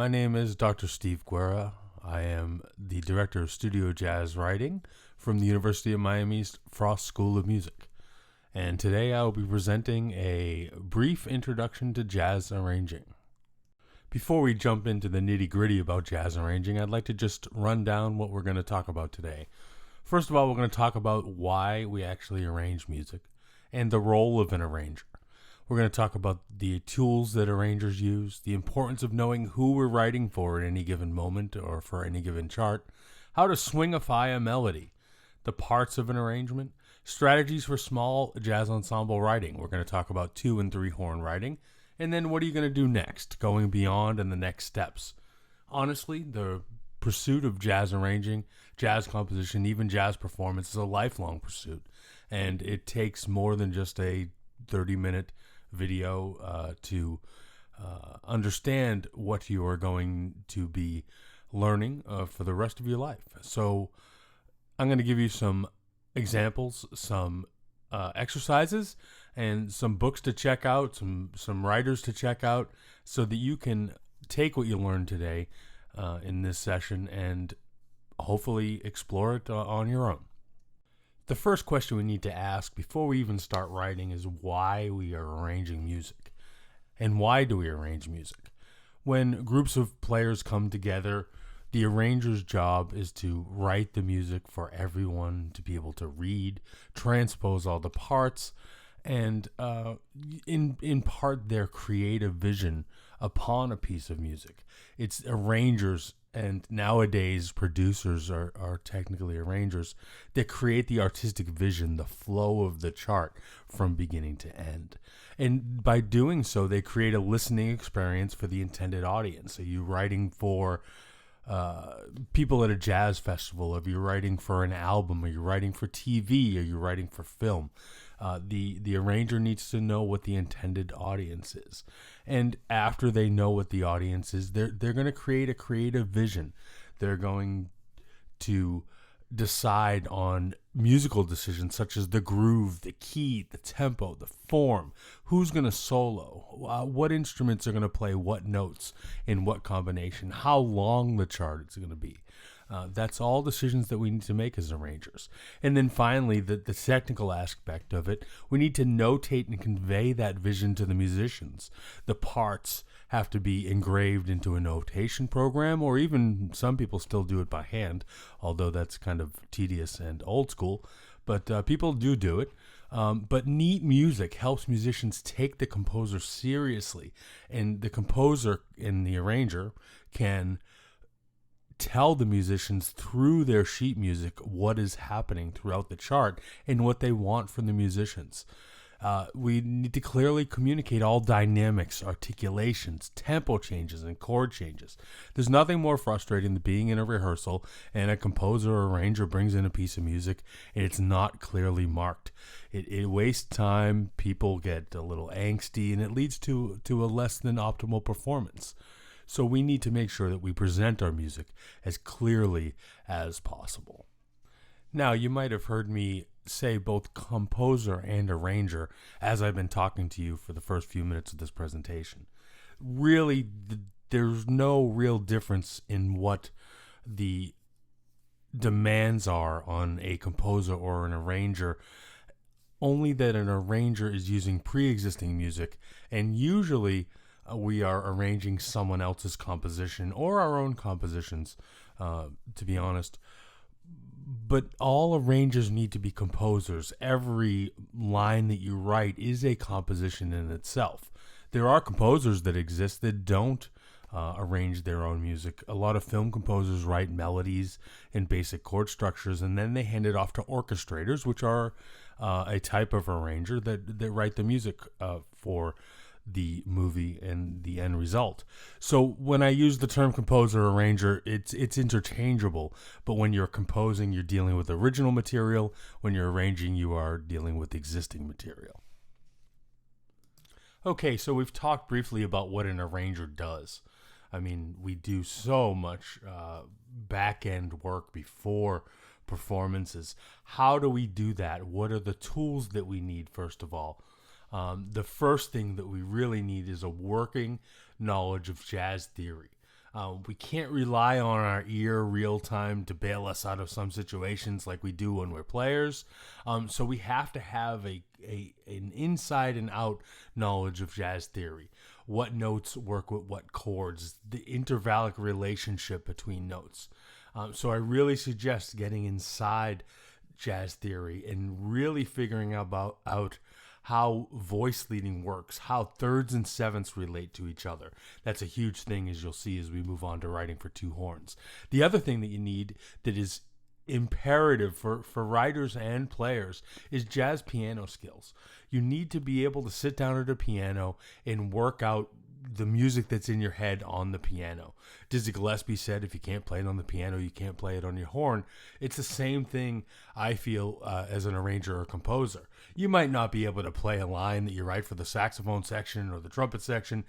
My name is Dr. Steve Guerra. I am the Director of Studio Jazz Writing from the University of Miami's Frost School of Music. And today I will be presenting a brief introduction to jazz arranging. Before we jump into the nitty-gritty about jazz arranging, I'd like to just run down what we're going to talk about today. First of all, we're going to talk about why we actually arrange music and the role of an arranger. We're going to talk about the tools that arrangers use, the importance of knowing who we're writing for at any given moment or for any given chart, how to swingify a melody, the parts of an arrangement, strategies for small jazz ensemble writing. We're going to talk about 2 and 3 horn writing, and then what are you going to do next, going beyond and the next steps. Honestly, the pursuit of jazz arranging, jazz composition, even jazz performance is a lifelong pursuit, and it takes more than just a 30-minute video to understand what you are going to be learning for the rest of your life. So I'm going to give you some examples, some exercises, and some books to check out, some writers to check out, so that you can take what you learned today in this session and hopefully explore it on your own. The first question we need to ask before we even start writing is why we are arranging music. And why do we arrange music? When groups of players come together, the arranger's job is to write the music for everyone to be able to read, transpose all the parts, and impart their creative vision upon a piece of music. It's arrangers, and nowadays producers are technically arrangers, that create the artistic vision, the flow of the chart from beginning to end. And by doing so, they create a listening experience for the intended audience. Are you writing for people at a jazz festival? Are you writing for an album? Are you writing for TV? Are you writing for film? The arranger needs to know what the intended audience is. And after they know what the audience is, they're going to create a creative vision. They're going to decide on musical decisions such as the groove, the key, the tempo, the form, who's going to solo, what instruments are going to play what notes in what combination, how long the chart is going to be. That's all decisions that we need to make as arrangers. And then finally, the technical aspect of it, we need to notate and convey that vision to the musicians. The parts have to be engraved into a notation program, or even some people still do it by hand, although that's kind of tedious and old school. But people do it. But neat music helps musicians take the composer seriously. And the composer and the arranger can tell the musicians through their sheet music what is happening throughout the chart and what they want from the musicians. We need to clearly communicate all dynamics, articulations, tempo changes, and chord changes. There's nothing more frustrating than being in a rehearsal and a composer or arranger brings in a piece of music and it's not clearly marked. It wastes time, people get a little angsty, and it leads to a less than optimal performance. So we need to make sure that we present our music as clearly as possible. Now, you might have heard me say both composer and arranger as I've been talking to you for the first few minutes of this presentation. Really, there's no real difference in what the demands are on a composer or an arranger, only that an arranger is using pre-existing music, and usually we are arranging someone else's composition or our own compositions, to be honest. But all arrangers need to be composers. Every line that you write is a composition in itself. There are composers that exist that don't arrange their own music. A lot of film composers write melodies and basic chord structures, and then they hand it off to orchestrators, which are a type of arranger that write the music for the movie and the end result. So when I use the term composer arranger, it's interchangeable, but when you're composing, you're dealing with original material. When you're arranging, you are dealing with existing material. Okay, so we've talked briefly about what an arranger does. I mean, we do so much back-end work before performances. How do we do that? What are the tools that we need, first of all? The first thing that we really need is a working knowledge of jazz theory. We can't rely on our ear real time to bail us out of some situations like we do when we're players. So we have to have an inside and out knowledge of jazz theory. What notes work with what chords, the intervallic relationship between notes. So I really suggest getting inside jazz theory and really figuring out how voice leading works, how thirds and sevenths relate to each other. That's a huge thing, as you'll see as we move on to writing for two horns. The other thing that you need that is imperative for writers and players is jazz piano skills. You need to be able to sit down at a piano and work out the music that's in your head on the piano. Dizzy Gillespie said, if you can't play it on the piano, you can't play it on your horn. It's the same thing, I feel, as an arranger or composer. You might not be able to play a line that you write for the saxophone section or the trumpet section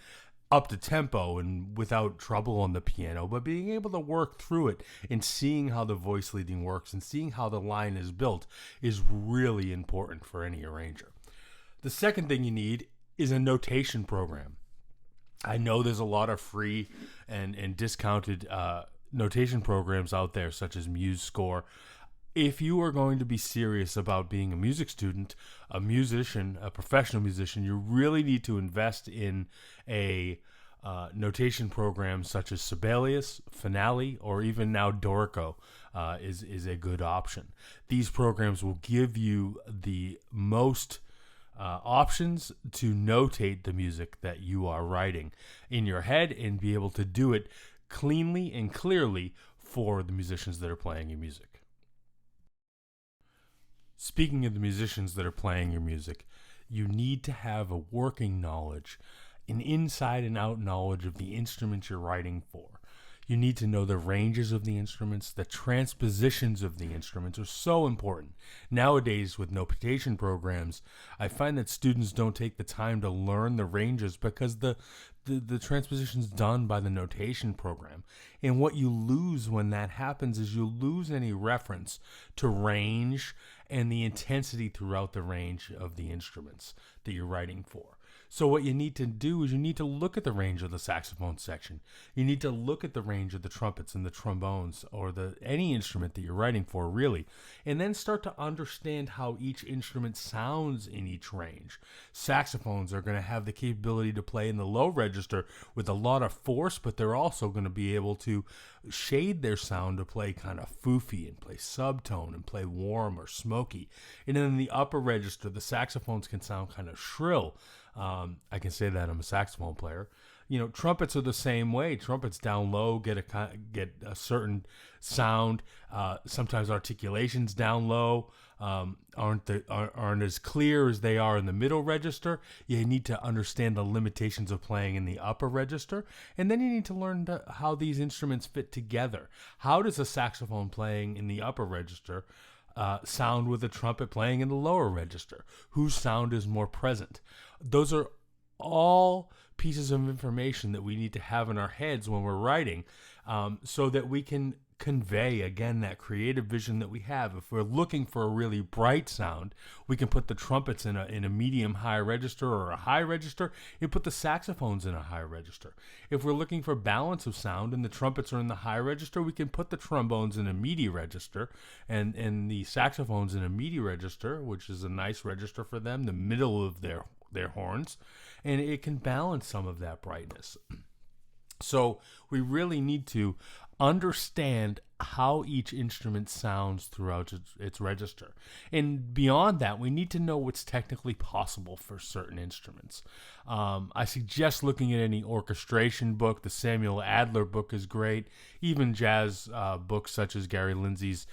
up to tempo and without trouble on the piano, but being able to work through it and seeing how the voice leading works and seeing how the line is built is really important for any arranger. The second thing you need is a notation program. I know there's a lot of free and discounted notation programs out there, such as MuseScore. If you are going to be serious about being a music student, a musician, a professional musician, you really need to invest in a notation program such as Sibelius, Finale, or even now Dorico is a good option. These programs will give you the most options to notate the music that you are writing in your head and be able to do it cleanly and clearly for the musicians that are playing your music. Speaking of the musicians that are playing your music, you need to have a working knowledge, an inside and out knowledge of the instruments you're writing for. You need to know the ranges of the instruments. The transpositions of the instruments are so important. Nowadays, with notation programs, I find that students don't take the time to learn the ranges because the transposition's done by the notation program. And what you lose when that happens is you lose any reference to range and the intensity throughout the range of the instruments that you're writing for. So what you need to do is you need to look at the range of the saxophone section. You need to look at the range of the trumpets and the trombones or any instrument that you're writing for, really, and then start to understand how each instrument sounds in each range. Saxophones are going to have the capability to play in the low register with a lot of force, but they're also going to be able to shade their sound to play kind of foofy and play subtone and play warm or smoky. And then in the upper register, the saxophones can sound kind of shrill. I can say that I'm a saxophone player. You know, trumpets are the same way. Trumpets down low get a certain sound. Sometimes articulations down low aren't as clear as they are in the middle register. You need to understand the limitations of playing in the upper register, and then you need to learn how these instruments fit together. How does a saxophone playing in the upper register sound with a trumpet playing in the lower register? Whose sound is more present? Those are all pieces of information that we need to have in our heads when we're writing, so that we can convey, again, that creative vision that we have. If we're looking for a really bright sound, we can put the trumpets in a medium high register or a high register, and put the saxophones in a high register. If we're looking for balance of sound and the trumpets are in the high register, we can put the trombones in a midi register and the saxophones in a midi register, which is a nice register for them, the middle of their horns, and it can balance some of that brightness. So we really need to understand how each instrument sounds throughout its register. And beyond that, we need to know what's technically possible for certain instruments. I suggest looking at any orchestration book. The Samuel Adler book is great. Even jazz books such as Gary Lindsay's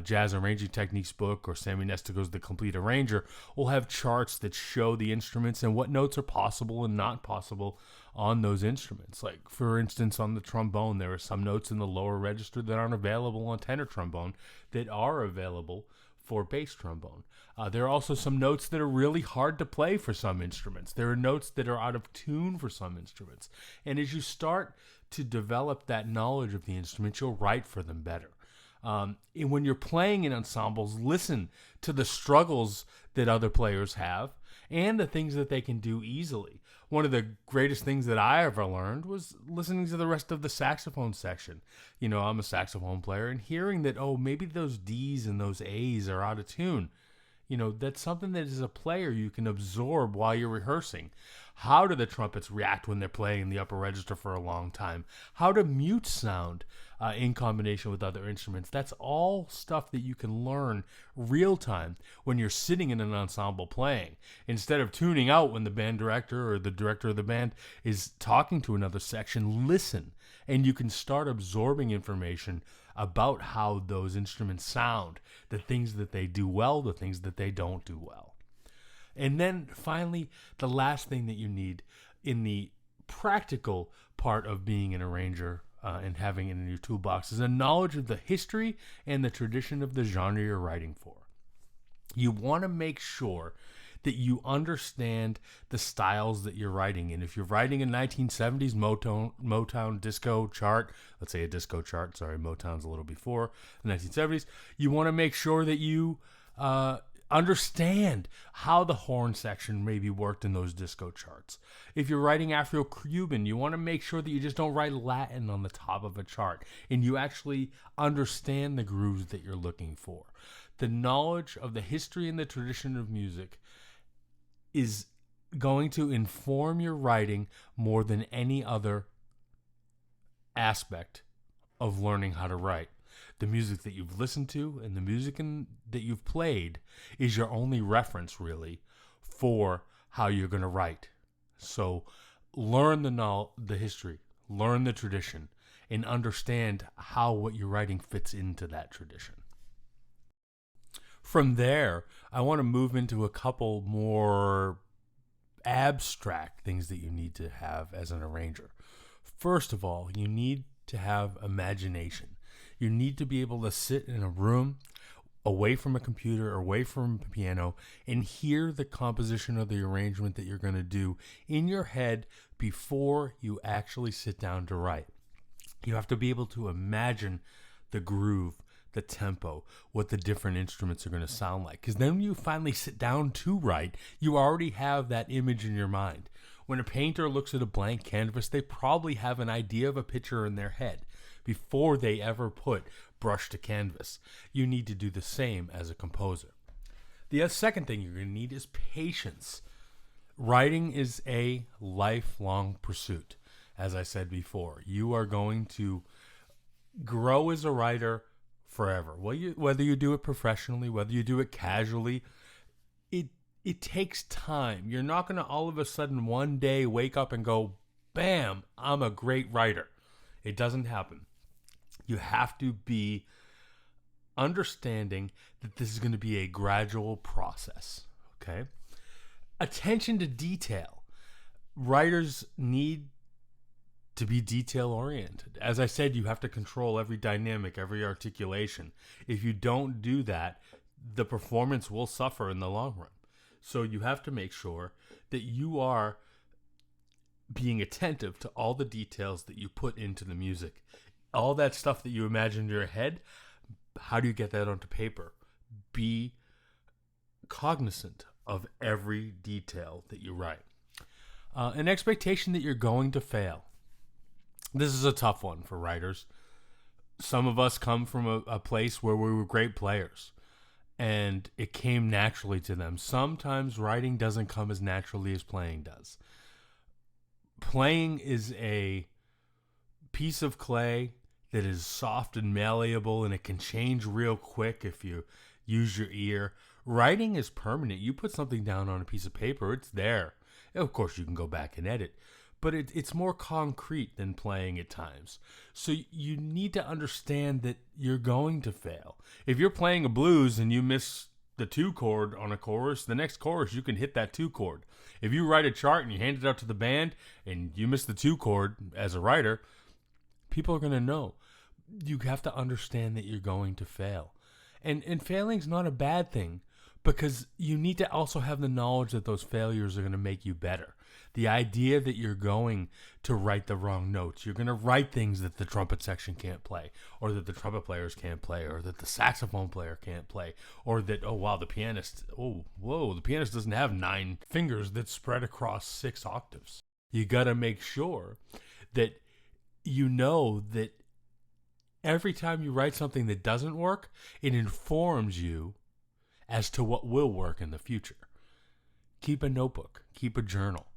Jazz Arranging Techniques book or Sammy Nestico's The Complete Arranger will have charts that show the instruments and what notes are possible and not possible on those instruments. Like, for instance, on the trombone, there are some notes in the lower register that aren't available on tenor trombone that are available for bass trombone. There are also some notes that are really hard to play for some instruments. There are notes that are out of tune for some instruments. And as you start to develop that knowledge of the instrument, you'll write for them better. And when you're playing in ensembles, listen to the struggles that other players have and the things that they can do easily. One of the greatest things that I ever learned was listening to the rest of the saxophone section. You know, I'm a saxophone player, and hearing that, oh, maybe those D's and those A's are out of tune. You know, that's something that as a player you can absorb while you're rehearsing. How do the trumpets react when they're playing the upper register for a long time? How do mutes sound in combination with other instruments? That's all stuff that you can learn real time when you're sitting in an ensemble playing. Instead of tuning out when the band director or the director of the band is talking to another section, listen. And you can start absorbing information about how those instruments sound, the things that they do well, the things that they don't do well. And then finally, the last thing that you need in the practical part of being an arranger and having it in your toolbox is a knowledge of the history and the tradition of the genre you're writing for. You want to make sure that you understand the styles that you're writing in. If you're writing a 1970s Motown disco chart, let's say a disco chart, sorry, Motown's a little before the 1970s, you want to make sure that you understand how the horn section maybe worked in those disco charts. If you're writing Afro-Cuban, you want to make sure that you just don't write Latin on the top of a chart and you actually understand the grooves that you're looking for. The knowledge of the history and the tradition of music is going to inform your writing more than any other aspect of learning how to write. The music that you've listened to and the music that you've played is your only reference, really, for how you're going to write. So learn the history, learn the tradition, and understand how what you're writing fits into that tradition. From there, I want to move into a couple more abstract things that you need to have as an arranger. First of all, you need to have imagination. You need to be able to sit in a room away from a computer, away from a piano, and hear the composition of the arrangement that you're going to do in your head before you actually sit down to write. You have to be able to imagine the groove, the tempo, what the different instruments are going to sound like. Because then when you finally sit down to write, you already have that image in your mind. When a painter looks at a blank canvas, they probably have an idea of a picture in their head before they ever put brush to canvas. You need to do the same as a composer. The second thing you're going to need is patience. Writing is a lifelong pursuit. As I said before, you are going to grow as a writer forever. Whether you do it professionally, whether you do it casually, it takes time. You're not going to all of a sudden one day wake up and go, bam, I'm a great writer. It doesn't happen. You have to be understanding that this is going to be a gradual process, okay? Attention to detail. Writers need to be detail-oriented. As I said, you have to control every dynamic, every articulation. If you don't do that, the performance will suffer in the long run. So you have to make sure that you are being attentive to all the details that you put into the music. All that stuff that you imagine in your head, how do you get that onto paper? Be cognizant of every detail that you write. An expectation that you're going to fail. This is a tough one for writers. Some of us come from a place where we were great players and it came naturally to them. Sometimes writing doesn't come as naturally as playing does. Playing is a piece of clay that is soft and malleable, and it can change real quick if you use your ear. Writing is permanent. You put something down on a piece of paper, it's there. Of course, you can go back and edit, but it's more concrete than playing at times. So you need to understand that you're going to fail. If you're playing a blues and you miss the 2 chord on a chorus, the next chorus you can hit that 2 chord. If you write a chart and you hand it out to the band and you miss the 2 chord as a writer, people are going to know. You have to understand that you're going to fail. And failing's not a bad thing, because you need to also have the knowledge that those failures are going to make you better. The idea that you're going to write the wrong notes, you're going to write things that the trumpet section can't play, or that the trumpet players can't play, or that the saxophone player can't play, or that, oh wow, the pianist doesn't have 9 fingers that spread across 6 octaves. You got to make sure that you know that every time you write something that doesn't work, it informs you as to what will work in the future. Keep a notebook, keep a journal.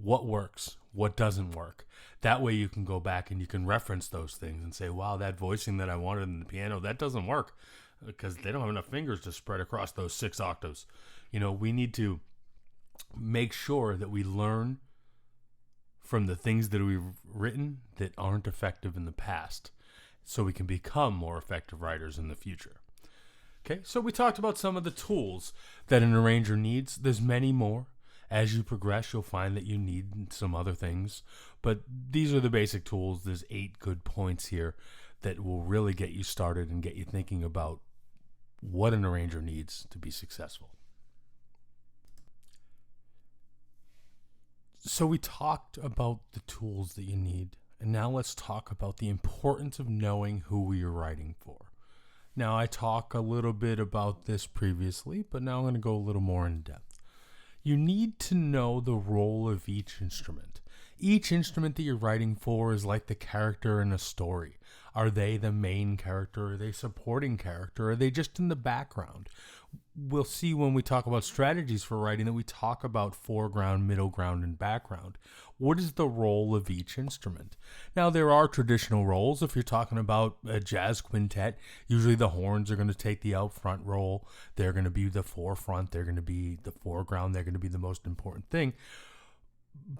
What works, what doesn't work. That way you can go back and you can reference those things and say, wow, that voicing that I wanted in the piano, that doesn't work because they don't have enough fingers to spread across those 6 octaves. We need to make sure that we learn from the things that we've written that aren't effective in the past, so we can become more effective writers in the future. Okay, so we talked about some of the tools that an arranger needs. There's many more. As you progress, you'll find that you need some other things, but these are the basic tools. There's 8 good points here that will really get you started and get you thinking about what an arranger needs to be successful. So we talked about the tools that you need, and now let's talk about the importance of knowing who you're writing for. Now, I talked a little bit about this previously, but now I'm going to go a little more in depth. You need to know the role of each instrument. Each instrument that you're writing for is like the character in a story. Are they the main character? Are they supporting character? Are they just in the background? We'll see when we talk about strategies for writing that we talk about foreground, middle ground, and background. What is the role of each instrument? Now, there are traditional roles. If you're talking about a jazz quintet, usually the horns are going to take the out front role. They're going to be the forefront. They're going to be the foreground. They're going to be the most important thing.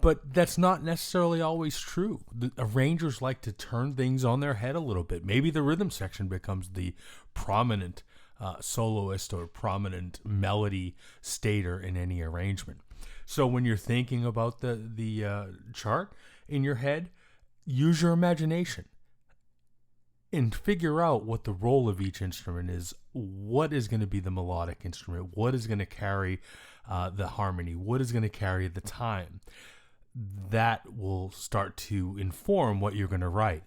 But that's not necessarily always true. The arrangers like to turn things on their head a little bit. Maybe the rhythm section becomes the prominent soloist or prominent melody stater in any arrangement. So when you're thinking about the chart in your head, use your imagination and figure out what the role of each instrument is. What is going to be the melodic instrument? What is going to carry the harmony? What is going to carry the time? That will start to inform what you're going to write.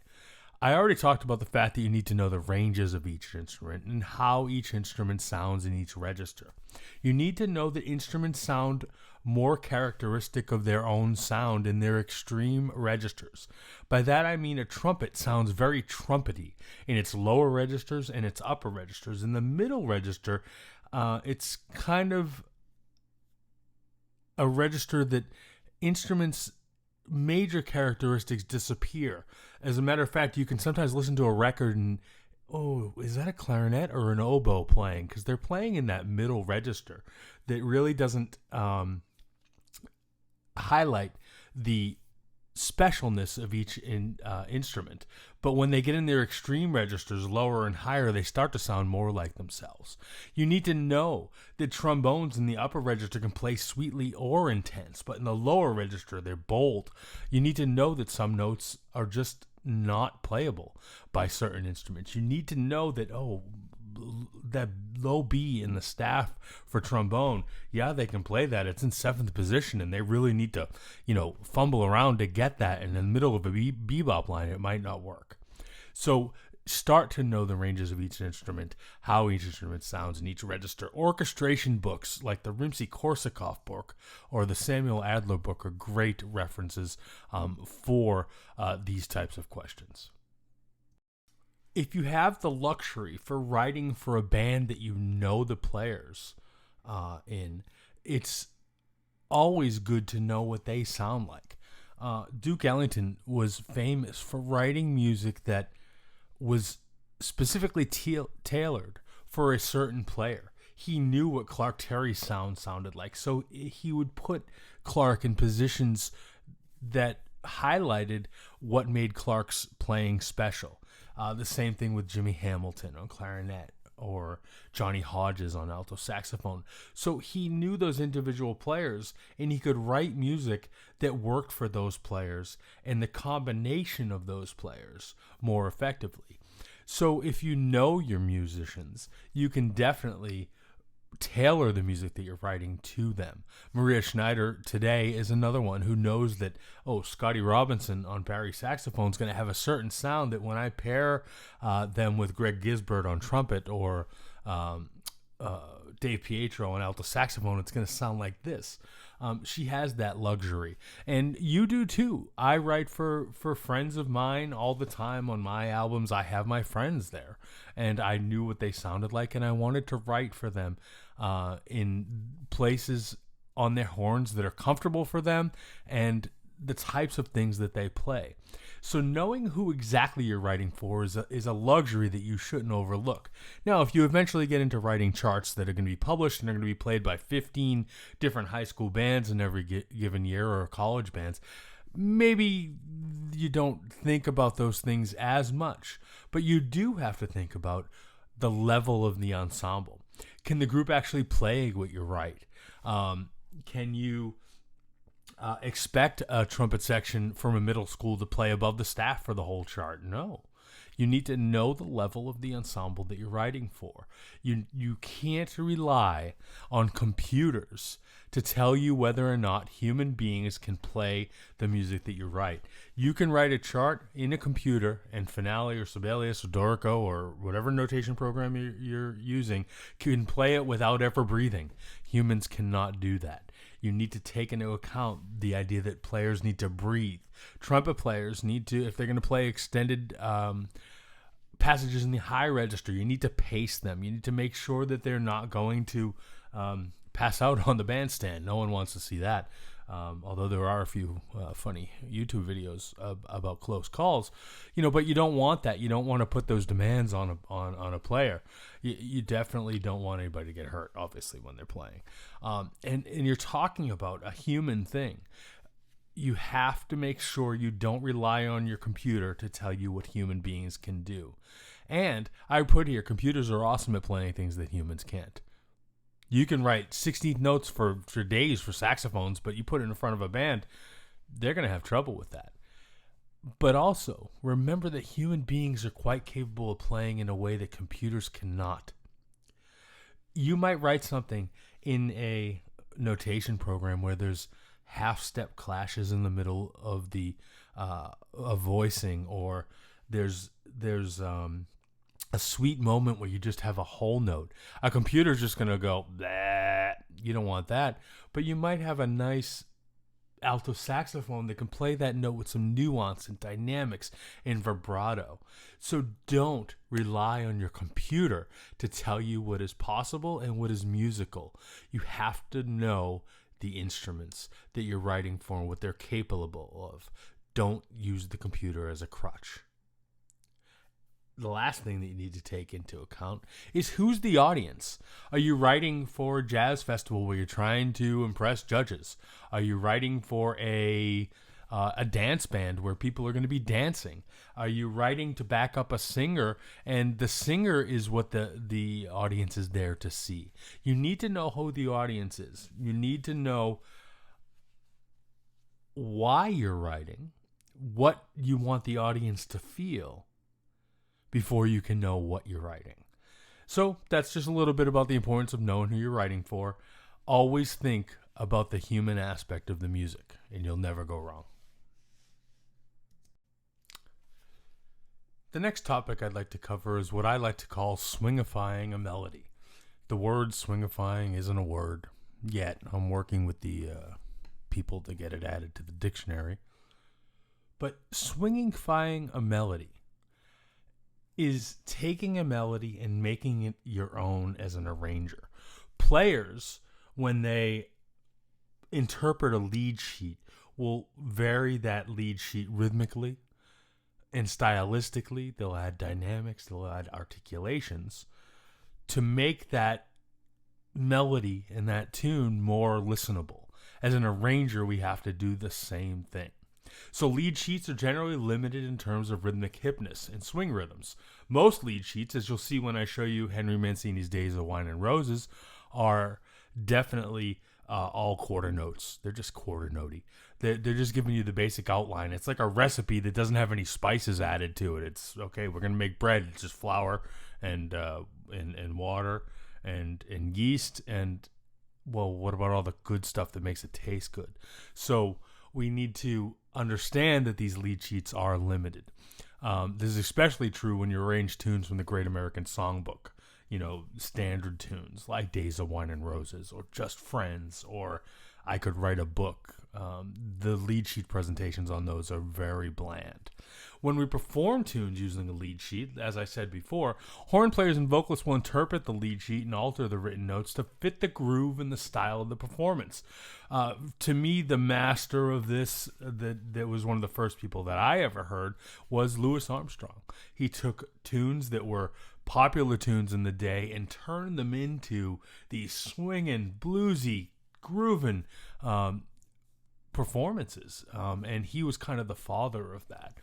I already talked about the fact that you need to know the ranges of each instrument and how each instrument sounds in each register. You need to know that instruments sound more characteristic of their own sound in their extreme registers. By that I mean a trumpet sounds very trumpety in its lower registers and its upper registers. In the middle register, it's kind of a register that instruments' major characteristics disappear. As a matter of fact, you can sometimes listen to a record and, oh, is that a clarinet or an oboe playing? Because they're playing in that middle register that really doesn't highlight the specialness of each instrument. But when they get in their extreme registers, lower and higher, they start to sound more like themselves. You need to know that trombones in the upper register can play sweetly or intense, but in the lower register, they're bold. You need to know that some notes are just not playable by certain instruments. You need to know that, that low B in the staff for trombone, yeah, they can play that. It's in 7th position, and they really need to, fumble around to get that. And in the middle of a bebop line, it might not work. So start to know the ranges of each instrument, how each instrument sounds in each register. Orchestration books like the Rimsky-Korsakov book or the Samuel Adler book are great references for these types of questions. If you have the luxury for writing for a band that you know the players in, it's always good to know what they sound like. Duke Ellington was famous for writing music that was specifically tailored for a certain player. He knew what Clark Terry's sound sounded like, so he would put Clark in positions that highlighted what made Clark's playing special. The same thing with Jimmy Hamilton on clarinet or Johnny Hodges on alto saxophone. So he knew those individual players, and he could write music that worked for those players and the combination of those players more effectively. So if you know your musicians, you can definitely tailor the music that you're writing to them. Maria Schneider today is another one who knows that, Scotty Robinson on Barry saxophone is going to have a certain sound that when I pair them with Greg Gisbert on trumpet or Dave Pietro on alto saxophone, it's going to sound like this. She has that luxury, and you do too. I write for friends of mine all the time on my albums. I have my friends there, and I knew what they sounded like, and I wanted to write for them in places on their horns that are comfortable for them and the types of things that they play. So knowing who exactly you're writing for is a luxury that you shouldn't overlook. Now, if you eventually get into writing charts that are going to be published and are going to be played by 15 different high school bands in every given year, or college bands, maybe you don't think about those things as much. But you do have to think about the level of the ensemble. Can the group actually play what you write? Can you expect a trumpet section from a middle school to play above the staff for the whole chart? No. You need to know the level of the ensemble that you're writing for. You can't rely on computers to tell you whether or not human beings can play the music that you write. You can write a chart in a computer, and Finale or Sibelius or Dorico or whatever notation program you're using can play it without ever breathing. Humans cannot do that. You need to take into account the idea that players need to breathe. Trumpet players need to, if they're going to play extended passages in the high register, you need to pace them. You need to make sure that they're not going to pass out on the bandstand. No one wants to see that. Although there are a few funny YouTube videos about close calls, but you don't want that. You don't want to put those demands on a player. You definitely don't want anybody to get hurt, obviously, when they're playing. And you're talking about a human thing. You have to make sure you don't rely on your computer to tell you what human beings can do. And I put here, computers are awesome at playing things that humans can't. You can write 16th notes for days for saxophones, but you put it in front of a band, they're going to have trouble with that. But also, remember that human beings are quite capable of playing in a way that computers cannot. You might write something in a notation program where there's half-step clashes in the middle of the voicing, or there's a sweet moment where you just have a whole note. A computer's just going to go, bleh. You don't want that. But you might have a nice alto saxophone that can play that note with some nuance and dynamics and vibrato. So don't rely on your computer to tell you what is possible and what is musical. You have to know the instruments that you're writing for and what they're capable of. Don't use the computer as a crutch. The last thing that you need to take into account is who's the audience. Are you writing for a jazz festival where you're trying to impress judges? Are you writing for a dance band where people are going to be dancing? Are you writing to back up a singer, and the singer is what the audience is there to see? You need to know who the audience is. You need to know why you're writing, what you want the audience to feel, before you can know what you're writing. So that's just a little bit about the importance of knowing who you're writing for. Always think about the human aspect of the music, and you'll never go wrong. The next topic I'd like to cover is what I like to call swingifying a melody. The word swingifying isn't a word yet. I'm working with the people to get it added to the dictionary. But swingifying a melody is taking a melody and making it your own as an arranger. Players, when they interpret a lead sheet, will vary that lead sheet rhythmically and stylistically. They'll add dynamics, they'll add articulations to make that melody and that tune more listenable. As an arranger, we have to do the same thing. So lead sheets are generally limited in terms of rhythmic hipness and swing rhythms. Most lead sheets, as you'll see when I show you Henry Mancini's Days of Wine and Roses, are definitely all quarter notes. They're just quarter notey. They're just giving you the basic outline. It's like a recipe that doesn't have any spices added to it. It's, okay, we're going to make bread. It's just flour and water and yeast, and well, what about all the good stuff that makes it taste good? So we need to understand that these lead sheets are limited. This is especially true when you arrange tunes from the Great American Songbook. Standard tunes like Days of Wine and Roses or Just Friends or I Could Write a Book. The lead sheet presentations on those are very bland. When we perform tunes using a lead sheet, as I said before, horn players and vocalists will interpret the lead sheet and alter the written notes to fit the groove and the style of the performance. To me, the master of this, that was one of the first people that I ever heard, was Louis Armstrong. He took tunes that were popular tunes in the day and turned them into these swinging, bluesy, grooving performances, and he was kind of the father of that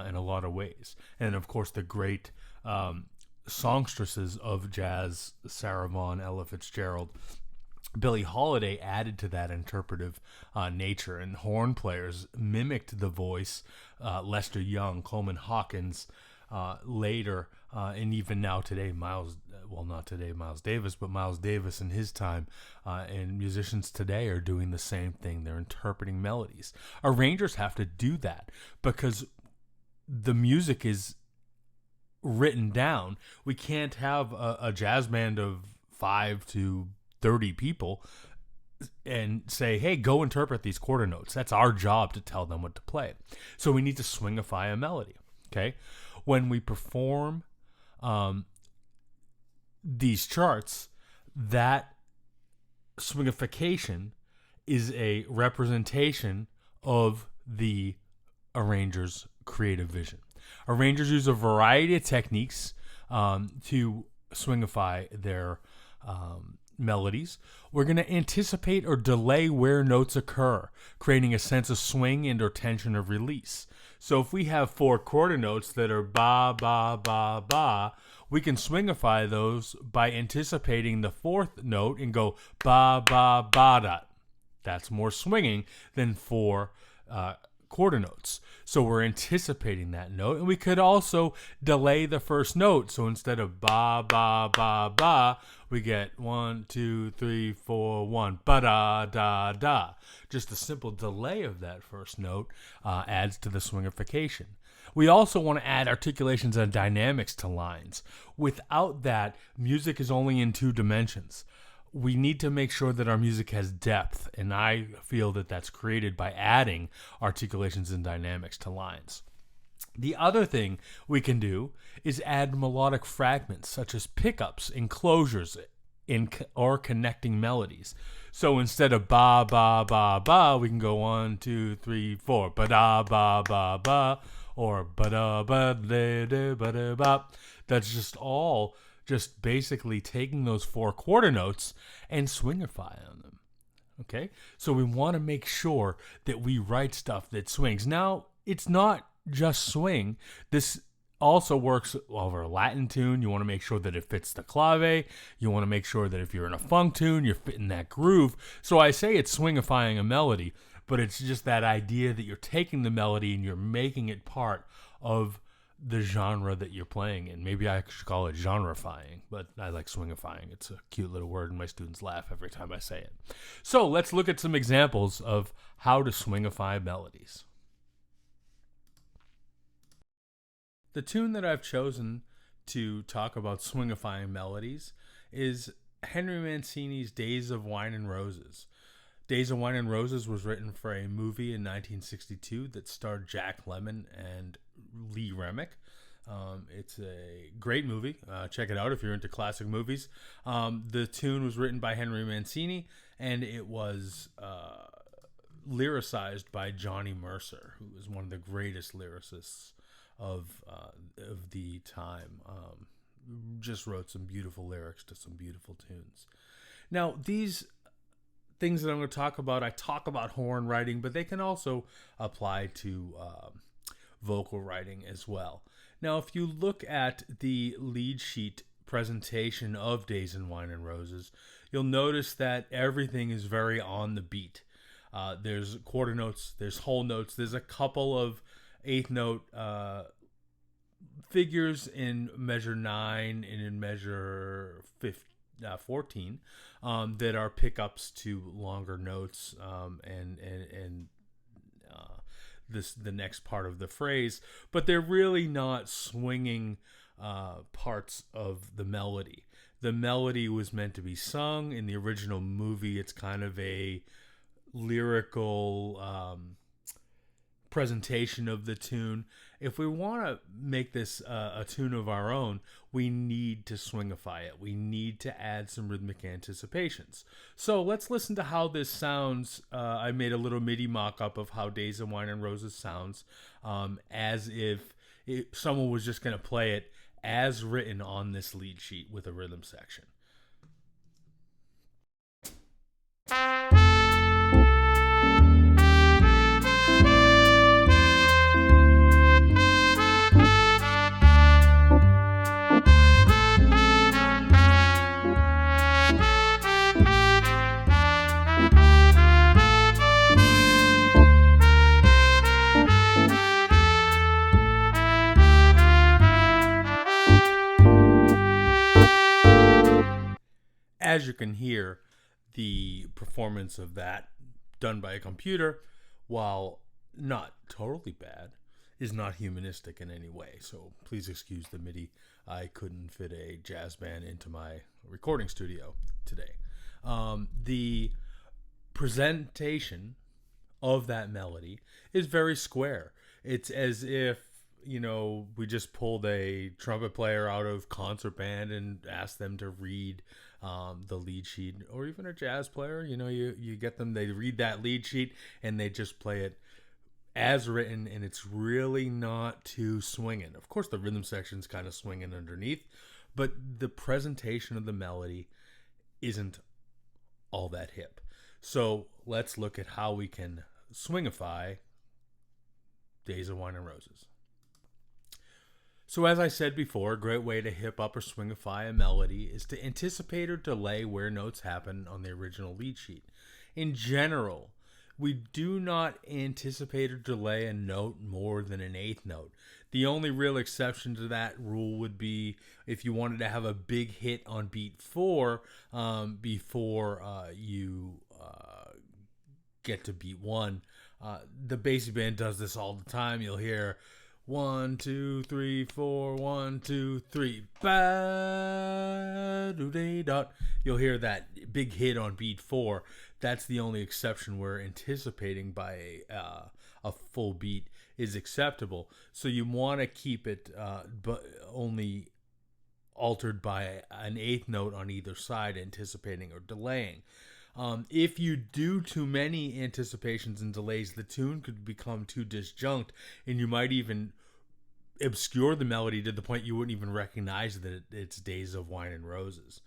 in a lot of ways. And of course the great songstresses of jazz, Sarah Vaughan, Ella Fitzgerald, Billie Holiday, added to that interpretive nature, and horn players mimicked the voice. Lester Young, Coleman Hawkins, later, and even now today, Miles Davis, but Miles Davis in his time, and musicians today are doing the same thing. They're interpreting melodies. Arrangers have to do that because the music is written down. We can't have a jazz band of 5 to 30 people and say, hey, go interpret these quarter notes. That's our job to tell them what to play. So we need to swingify a melody. Okay, when we perform these charts, that swingification is a representation of the arranger's creative vision. Arrangers use a variety of techniques to swingify their melodies. We're going to anticipate or delay where notes occur, creating a sense of swing and or tension of release. So if we have 4 quarter notes that are ba, ba, ba, ba, we can swingify those by anticipating the 4th note and go ba, ba, ba, da. That's more swinging than 4 quarter notes. So we're anticipating that note, and we could also delay the first note. So instead of ba, ba, ba, ba, we get 1, 2, 3, 4, 1, ba, da, da, da. Just a simple delay of that first note adds to the swingification. We also want to add articulations and dynamics to lines. Without that, music is only in 2 dimensions. We need to make sure that our music has depth, and I feel that that's created by adding articulations and dynamics to lines. The other thing we can do is add melodic fragments, such as pickups and closures or connecting melodies. So instead of ba, ba, ba, ba, we can go 1, 2, 3, 4, ba, da, ba, ba, ba, or ba, da, ba, da, da, ba, da, ba. That's just basically taking those 4 quarter notes and swingify on them. Okay? So we want to make sure that we write stuff that swings. Now, it's not just swing. This also works over a Latin tune. You want to make sure that it fits the clave. You want to make sure that if you're in a funk tune, you're fitting that groove. So I say it's swingifying a melody, but it's just that idea that you're taking the melody and you're making it part of the genre that you're playing in. Maybe I should call it genrefying, but I like swingifying. It's a cute little word, and my students laugh every time I say it. So let's look at some examples of how to swingify melodies. The tune that I've chosen to talk about swingifying melodies is Henry Mancini's Days of Wine and Roses. Days of Wine and Roses was written for a movie in 1962 that starred Jack Lemmon and Lee Remick. It's a great movie. Check it out if you're into classic movies. The tune was written by Henry Mancini, and it was lyricized by Johnny Mercer, who was one of the greatest lyricists of the time. Just wrote some beautiful lyrics to some beautiful tunes. Now, these things that I'm going to talk about, I talk about horn writing, but they can also apply to vocal writing as well. Now, if you look at the lead sheet presentation of Days in Wine and Roses, you'll notice that everything is very on the beat. There's quarter notes, there's whole notes, there's a couple of 8th note figures in measure 9 and in measure 14 that are pickups to longer notes and the next part of the phrase, but they're really not swinging parts of the melody. The melody was meant to be sung. In the original movie, it's kind of a lyrical presentation of the tune. If we want to make this a tune of our own, we need to swingify it. We need to add some rhythmic anticipations. So let's listen to how this sounds. I made a little MIDI mock-up of how Days of Wine and Roses sounds, as if someone was just going to play it as written on this lead sheet with a rhythm section. As you can hear, the performance of that done by a computer, while not totally bad, is not humanistic in any way. So please excuse the MIDI. I couldn't fit a jazz band into my recording studio today. The presentation of that melody is very square. It's as if, we just pulled a trumpet player out of concert band and asked them to read the lead sheet, or even a jazz player. You get them, they read that lead sheet and they just play it as written, and it's really not too swinging. Of course, the rhythm section's kind of swinging underneath, but the presentation of the melody isn't all that hip. So let's look at how we can swingify Days of Wine and Roses. So as I said before, a great way to hip up or swingify a melody is to anticipate or delay where notes happen on the original lead sheet. In general, we do not anticipate or delay a note more than an eighth note. The only real exception to that rule would be if you wanted to have a big hit on beat 4 before you get to beat 1. The basic band does this all the time. You'll hear 1, 2, 3, 4, 1, 2, 3. Ba-do-de-dot. You'll hear that big hit on beat 4. That's the only exception where anticipating by a full beat is acceptable. So you want to keep it but only altered by an eighth note on either side, anticipating or delaying. If you do too many anticipations and delays, the tune could become too disjunct, and you might even obscure the melody to the point you wouldn't even recognize that it's Days of Wine and Roses.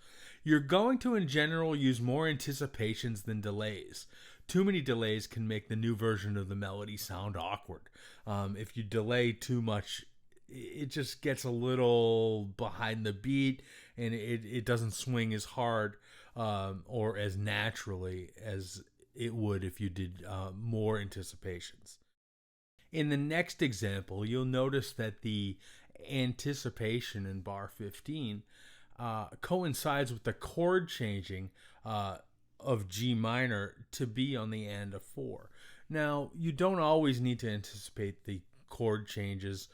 You're going to, in general, use more anticipations than delays. Too many delays can make the new version of the melody sound awkward. If you delay too much, it just gets a little behind the beat, and it doesn't swing as hard or as naturally as it would if you did more anticipations. In the next example, you'll notice that the anticipation in bar 15 coincides with the chord changing of G minor to be on the end of 4. Now, you don't always need to anticipate the chord changes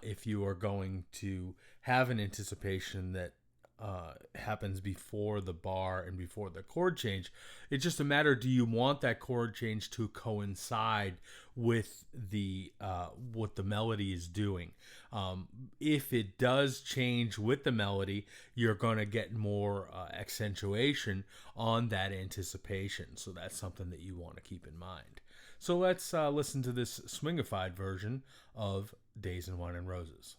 if you are going to have an anticipation that happens before the bar and before the chord change. It's just a matter, do you want that chord change to coincide with the what the melody is doing? If it does change with the melody, you're going to get more accentuation on that anticipation. So that's something that you want to keep in mind. So let's listen to this swingified version of Days of Wine and Roses.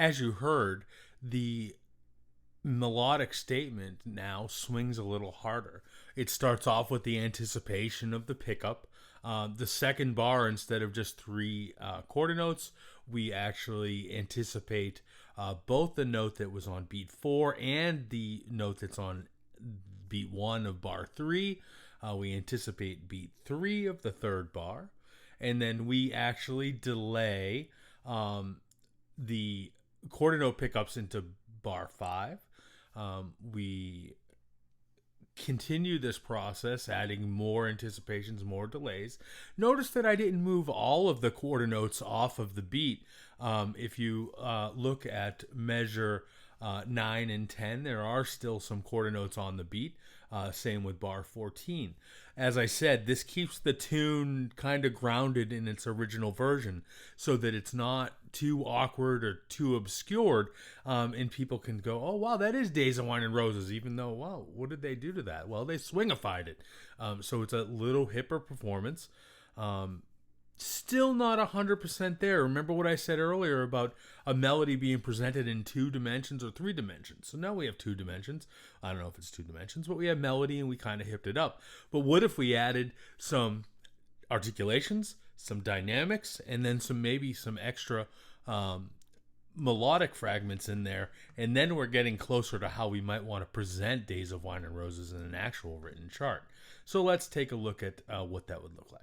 As you heard, the melodic statement now swings a little harder. It starts off with the anticipation of the pickup. The second bar, instead of just three quarter notes, we actually anticipate both the note that was on beat 4 and the note that's on beat 1 of bar 3. We anticipate beat 3 of the third bar. And then we actually delay the quarter note pickups into bar 5. We continue this process, adding more anticipations, more delays. Notice that I didn't move all of the quarter notes off of the beat. If you look at measure 9 and 10, there are still some quarter notes on the beat. Same with bar 14. As I said, this keeps the tune kind of grounded in its original version so that it's not too awkward or too obscured, and people can go, oh, wow, that is Days of Wine and Roses, even though, wow, what did they do to that? Well, they swingified it. So it's a little hipper performance. Still not 100% there. Remember what I said earlier about a melody being presented in 2 dimensions or 3 dimensions. So now we have 2 dimensions. I don't know if it's 2 dimensions, but we have melody and we kind of hipped it up. But what if we added some articulations, some dynamics, and then maybe some extra melodic fragments in there, and then we're getting closer to how we might want to present Days of Wine and Roses in an actual written chart. So let's take a look at what that would look like.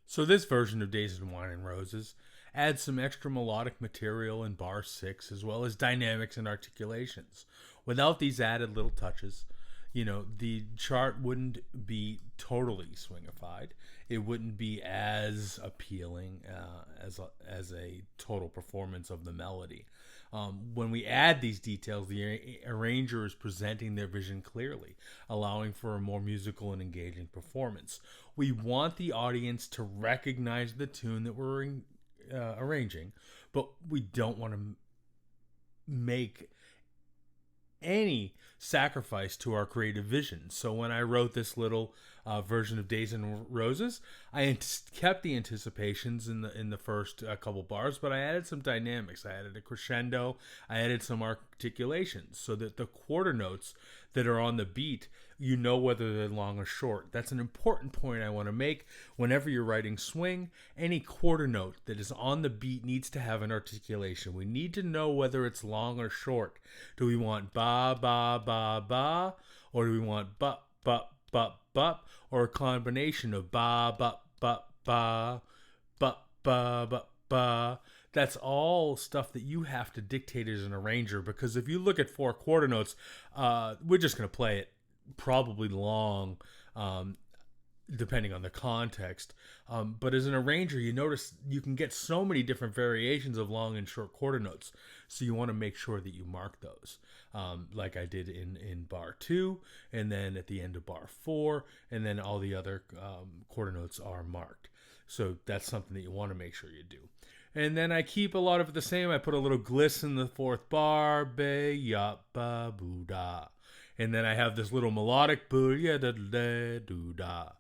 So this version of Days of Wine and Roses adds some extra melodic material in bar 6, as well as dynamics and articulations. Without these added little touches, the chart wouldn't be totally swingified. It wouldn't be as appealing as a total performance of the melody. When we add these details, the arranger is presenting their vision clearly, allowing for a more musical and engaging performance. We want the audience to recognize the tune that we're arranging, but we don't want to make any sacrifice to our creative vision. So when I wrote this little version of Days and Roses, I kept the anticipations in the first couple bars, but I added some dynamics. I added a crescendo. I added some articulations so that the quarter notes that are on the beat, whether they're long or short. That's an important point I want to make. Whenever you're writing swing, any quarter note that is on the beat needs to have an articulation. We need to know whether it's long or short. Do we want ba, ba, ba, ba? Or do we want ba, ba, ba, ba? Or a combination of ba, ba, ba, ba, ba, ba, ba, ba? That's all stuff that you have to dictate as an arranger, because if you look at 4 quarter notes, we're just going to play it probably long, depending on the context. But as an arranger, you notice you can get so many different variations of long and short quarter notes. So you want to make sure that you mark those, like I did in bar 2, and then at the end of bar 4, and then all the other quarter notes are marked. So that's something that you want to make sure you do. And then I keep a lot of it the same. I put a little gliss in the 4th bar, be ya ba boo da. And then I have this little melodic boo ya da da doo da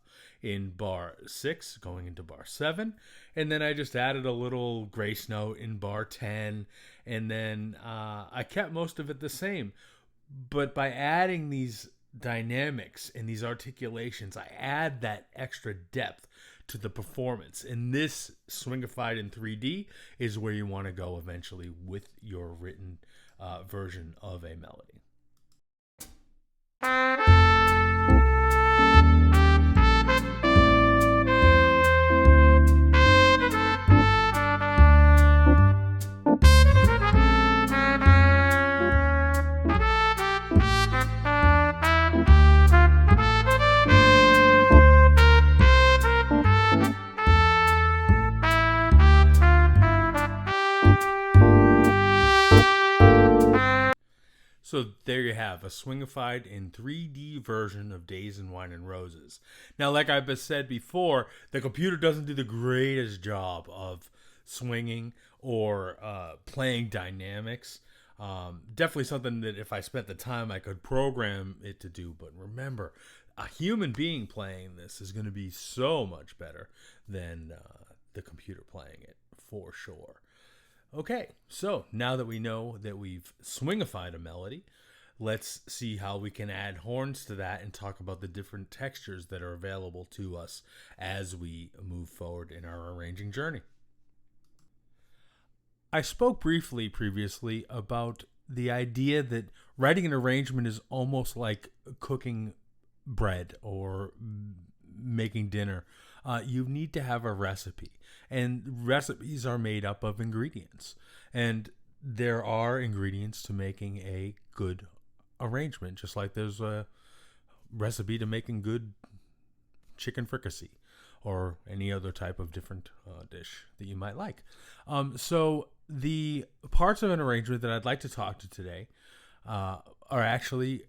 in bar 6 going into bar 7. And then I just added a little grace note in bar 10. And then I kept most of it the same. But by adding these dynamics and these articulations, I add that extra depth to the performance. And this swingified in 3D is where you want to go eventually with your written version of a melody. So there you have a swingified in 3D version of Days and Wine and Roses. Now, like I've said before, the computer doesn't do the greatest job of swinging or playing dynamics. Definitely something that if I spent the time, I could program it to do. But remember, a human being playing this is going to be so much better than the computer playing it, for sure. Okay, so now that we know that we've swingified a melody, let's see how we can add horns to that and talk about the different textures that are available to us as we move forward in our arranging journey. I spoke briefly previously about the idea that writing an arrangement is almost like cooking bread or making dinner. You need to have a recipe, and recipes are made up of ingredients, and there are ingredients to making a good arrangement, just like there's a recipe to making good chicken fricassee or any other type of different dish that you might like. So the parts of an arrangement that I'd like to talk to today are actually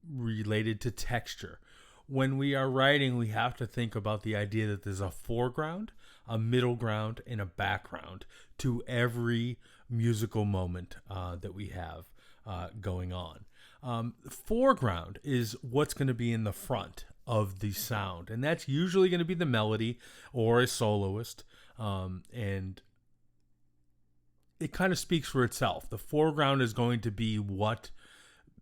related to texture. When we are writing, we have to think about the idea that there's a foreground, a middle ground, and a background to every musical moment that we have going on. Foreground is what's going to be in the front of the sound, and that's usually going to be the melody or a soloist, and it kind of speaks for itself. The foreground is going to be what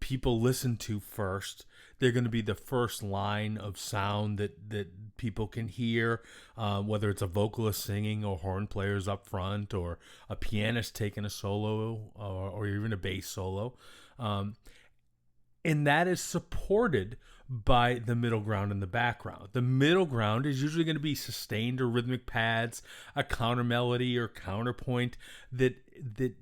people listen to first. They're going to be the first line of sound that people can hear, whether it's a vocalist singing or horn players up front or a pianist taking a solo or even a bass solo. And that is supported by the middle ground and the background. The middle ground is usually going to be sustained or rhythmic pads, a counter melody or counterpoint that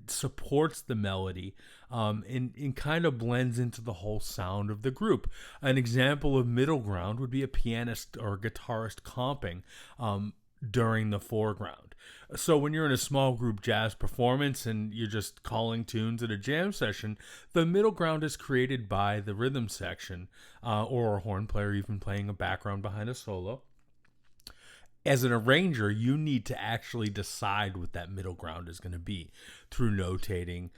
supports the melody and kind of blends into the whole sound of the group. An example of middle ground would be a pianist or a guitarist comping during the foreground. So when you're in a small group jazz performance and you're just calling tunes at a jam session, the middle ground is created by the rhythm section or a horn player even playing a background behind a solo. As an arranger, you need to actually decide what that middle ground is going to be through notating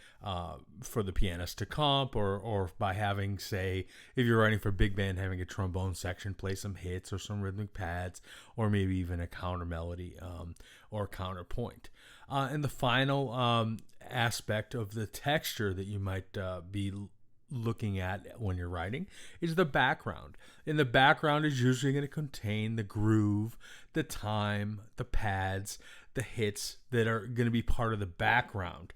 for the pianist to comp or by having, say, if you're writing for big band, having a trombone section play some hits or some rhythmic pads or maybe even a counter melody or counterpoint. And the final aspect of the texture that you might be looking at when you're writing is the background. And the background is usually going to contain the groove, the time, the pads, the hits that are going to be part of the background.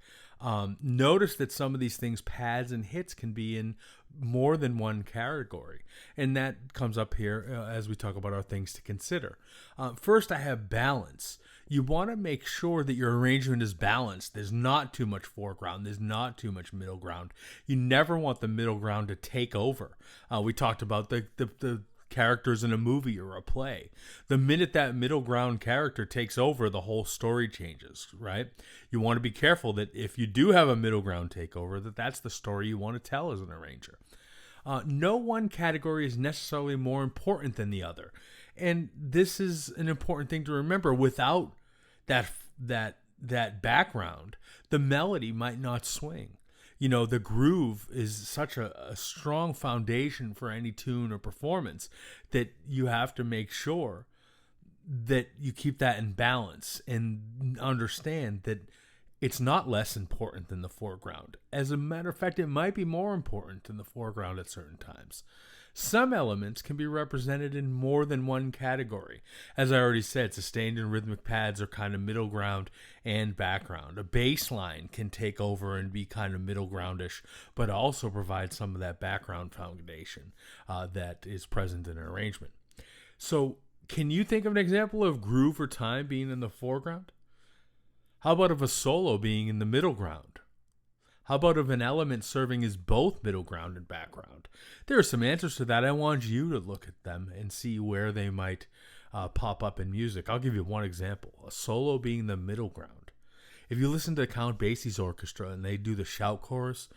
Notice that some of these things, pads and hits, can be in more than one category. And that comes up here as we talk about our things to consider. First, I have balance. You want to make sure that your arrangement is balanced. There's not too much foreground. There's not too much middle ground. You never want the middle ground to take over. We talked about the characters in a movie or a play. The minute that middle ground character takes over, the whole story changes, right? You want to be careful that if you do have a middle ground takeover, that's the story you want to tell as an arranger. No one category is necessarily more important than the other. And this is an important thing to remember. Without that background, the melody might not swing. You know, the groove is such a strong foundation for any tune or performance that you have to make sure that you keep that in balance and understand that it's not less important than the foreground. As a matter of fact, it might be more important than the foreground at certain times. Some elements can be represented in more than one category. As I already said, sustained and rhythmic pads are kind of middle ground and background. A bass line can take over and be kind of middle groundish, but also provide some of that background foundation that is present in an arrangement. So, can you think of an example of groove or time being in the foreground? How about of a solo being in the middle ground? How about of an element serving as both middle ground and background? There are some answers to that. I want you to look at them and see where they might pop up in music. I'll give you one example. A solo being the middle ground. If you listen to Count Basie's orchestra and they do the shout chorus,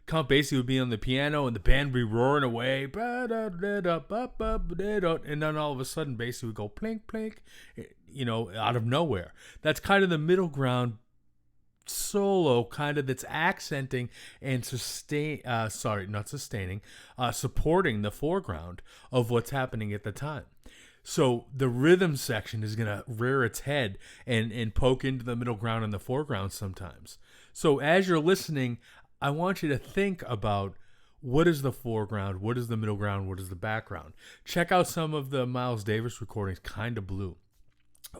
Count Basie would be on the piano and the band would be roaring away. And then all of a sudden Basie would go plink, plink, out of nowhere. That's kind of the middle ground solo kind of that's accenting and supporting the foreground of what's happening at the time. So the rhythm section is going to rear its head and poke into the middle ground and the foreground sometimes. So as you're listening, I want you to think about what is the foreground, what is the middle ground, what is the background. Check out some of the Miles Davis recordings, Kinda Blue,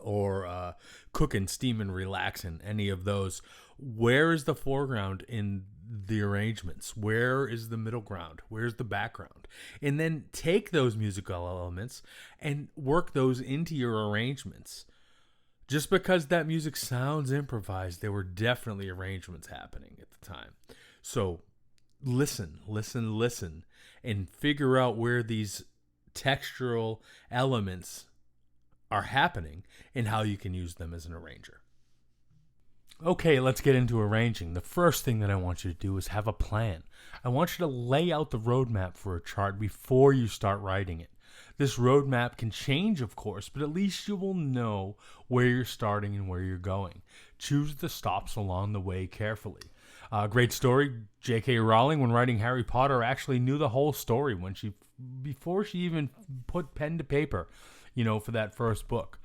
or Cookin', Steamin', Relaxin', any of those. Where is the foreground in the arrangements? Where is the middle ground? Where's the background? And then take those musical elements and work those into your arrangements. Just because that music sounds improvised, there were definitely arrangements happening at the time. So listen, and figure out where these textural elements are happening and how you can use them as an arranger. Okay, let's get into arranging. The first thing that I want you to do is have a plan. I want you to lay out the roadmap for a chart before you start writing it. This roadmap can change, of course, but at least you will know where you're starting and where you're going. Choose the stops along the way carefully. Great story. J.K. Rowling, when writing Harry Potter, actually knew the whole story before she even put pen to paper, for that first book.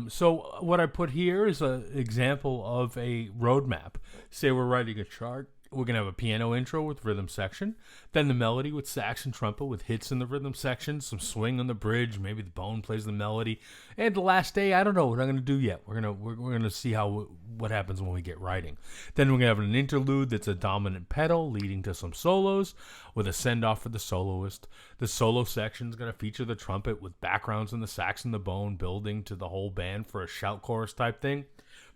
So what I put here is an example of a roadmap. Say we're writing a chart. We're going to have a piano intro with rhythm section, then the melody with sax and trumpet with hits in the rhythm section, some swing on the bridge, maybe the bone plays the melody, and the last day, I don't know what I'm going to do yet. We're going to see what happens when we get writing. Then we're going to have an interlude that's a dominant pedal leading to some solos with a send-off for the soloist. The solo section is going to feature the trumpet with backgrounds in the sax and the bone building to the whole band for a shout chorus type thing.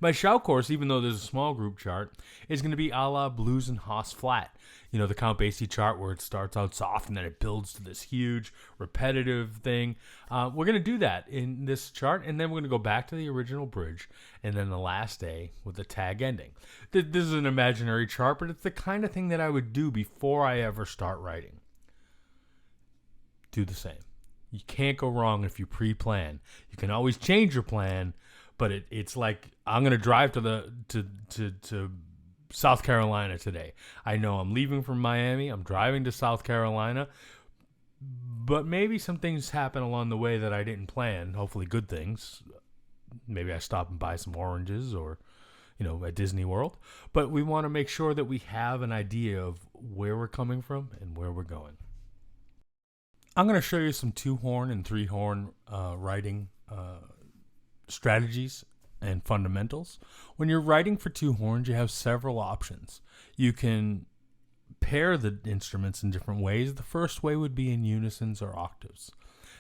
My shout chorus, even though there's a small group chart, is going to be a la Blues and Haas Flat. The Count Basie chart where it starts out soft and then it builds to this huge repetitive thing. We're going to do that in this chart, and then we're going to go back to the original bridge, and then the last day with the tag ending. This is an imaginary chart, but it's the kind of thing that I would do before I ever start writing. Do the same. You can't go wrong if you pre-plan. You can always change your plan, but it's like I'm going to drive to South Carolina today. I know I'm leaving from Miami. I'm driving to South Carolina. But maybe some things happen along the way that I didn't plan. Hopefully good things. Maybe I stop and buy some oranges or, at Disney World. But we want to make sure that we have an idea of where we're coming from and where we're going. I'm going to show you some 2-horn and 3-horn writing strategies and fundamentals. When you're writing for 2 horns, you have several options. You can pair the instruments in different ways. The first way would be in unisons or octaves.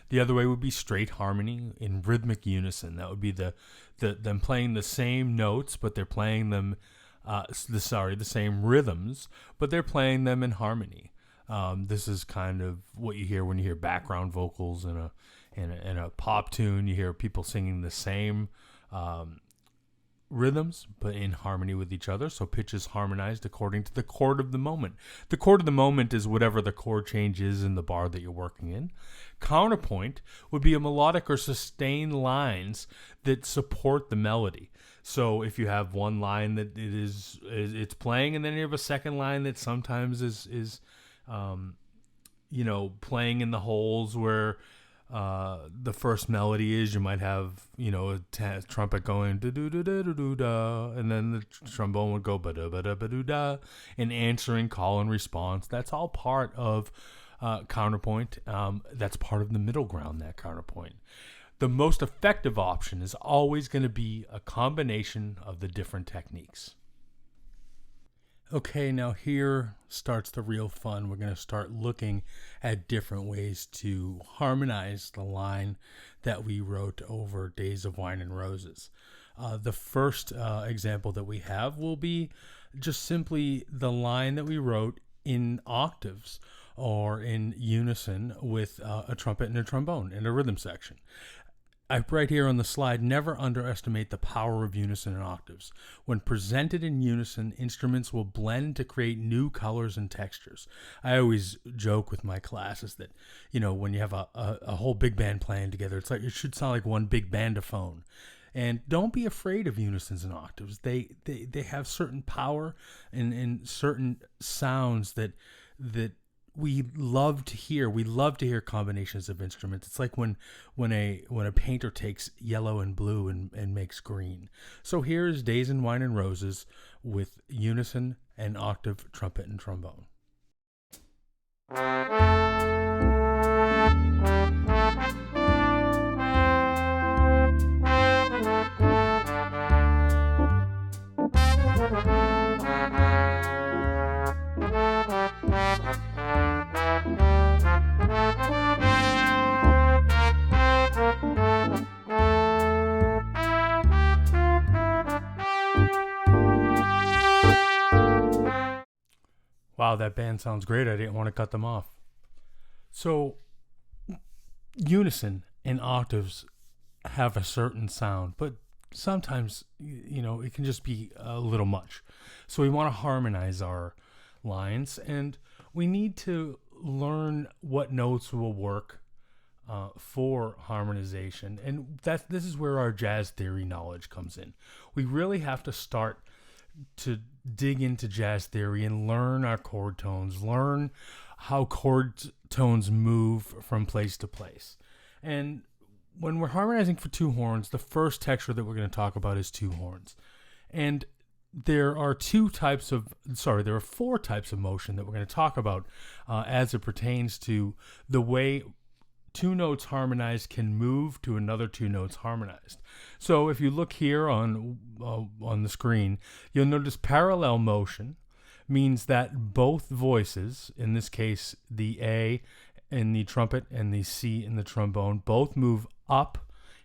The other way would be straight harmony in rhythmic unison. That would be them playing the same notes, but they're playing them the same rhythms, but they're playing them in harmony. This is kind of what you hear when you hear background vocals in a pop tune. You hear people singing the same rhythms, but in harmony with each other. So pitch is harmonized according to the chord of the moment. The chord of the moment is whatever the chord change is in the bar that you're working in. Counterpoint would be a melodic or sustained lines that support the melody. So if you have one line that it's playing, and then you have a second line that sometimes is playing in the holes where the first melody is, you might have a trumpet going da da da da da da, and then the trombone would go ba da ba da ba da, and answering call and response. That's all part of counterpoint. That's part of the middle ground. That counterpoint. The most effective option is always going to be a combination of the different techniques. Okay, now here starts the real fun. We're going to start looking at different ways to harmonize the line that we wrote over Days of Wine and Roses. The first example that we have will be just simply the line that we wrote in octaves or in unison with a trumpet and a trombone in a rhythm section. I write here on the slide, never underestimate the power of unison and octaves. When presented in unison, instruments will blend to create new colors and textures. I always joke with my classes that, when you have a whole big band playing together, it's like it should sound like one big bandophone. And don't be afraid of unisons and octaves. They have certain power and certain sounds that we love to hear combinations of instruments. It's like when a painter takes yellow and blue and makes green. So here's Days in Wine and Roses with unison and octave trumpet and trombone. Wow, that band sounds great. I didn't want to cut them off. So, unison and octaves have a certain sound, but sometimes, it can just be a little much. So we want to harmonize our lines, and we need to learn what notes will work for harmonization. And this is where our jazz theory knowledge comes in. We really have to start to dig into jazz theory and learn our chord tones, learn how chord tones move from place to place. And when we're harmonizing for two horns, the first texture that we're going to talk about is two horns. And there are four types of motion that we're going to talk about as it pertains to the way two notes harmonized can move to another two notes harmonized. So if you look here on the screen, you'll notice parallel motion means that both voices, in this case the A in the trumpet and the C in the trombone, both move up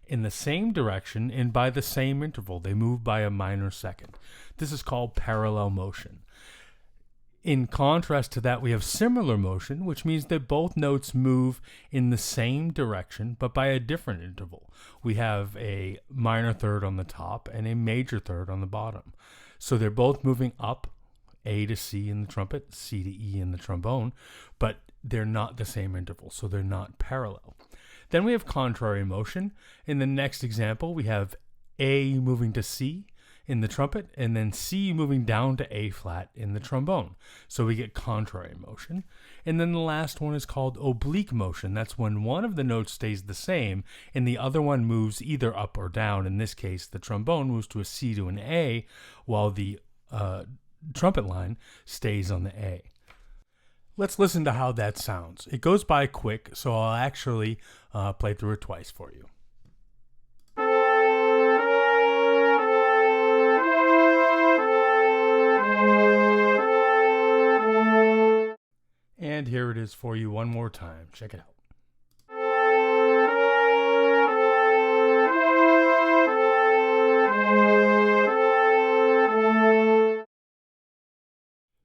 in the same direction and by the same interval. They move by a minor second. This is called parallel motion. In contrast to that, we have similar motion, which means that both notes move in the same direction, but by a different interval. We have a minor third on the top and a major third on the bottom. So they're both moving up, A to C in the trumpet, C to E in the trombone, but they're not the same interval, so they're not parallel. Then we have contrary motion. In the next example, we have A moving to C in the trumpet, and then C moving down to A flat in the trombone. So we get contrary motion. And then the last one is called oblique motion. That's when one of the notes stays the same and the other one moves either up or down. In this case, the trombone moves to a C to an A, while the trumpet line stays on the A. Let's listen to how that sounds. It goes by quick, so I'll actually play through it twice for you. And here it is for you one more time. Check it out.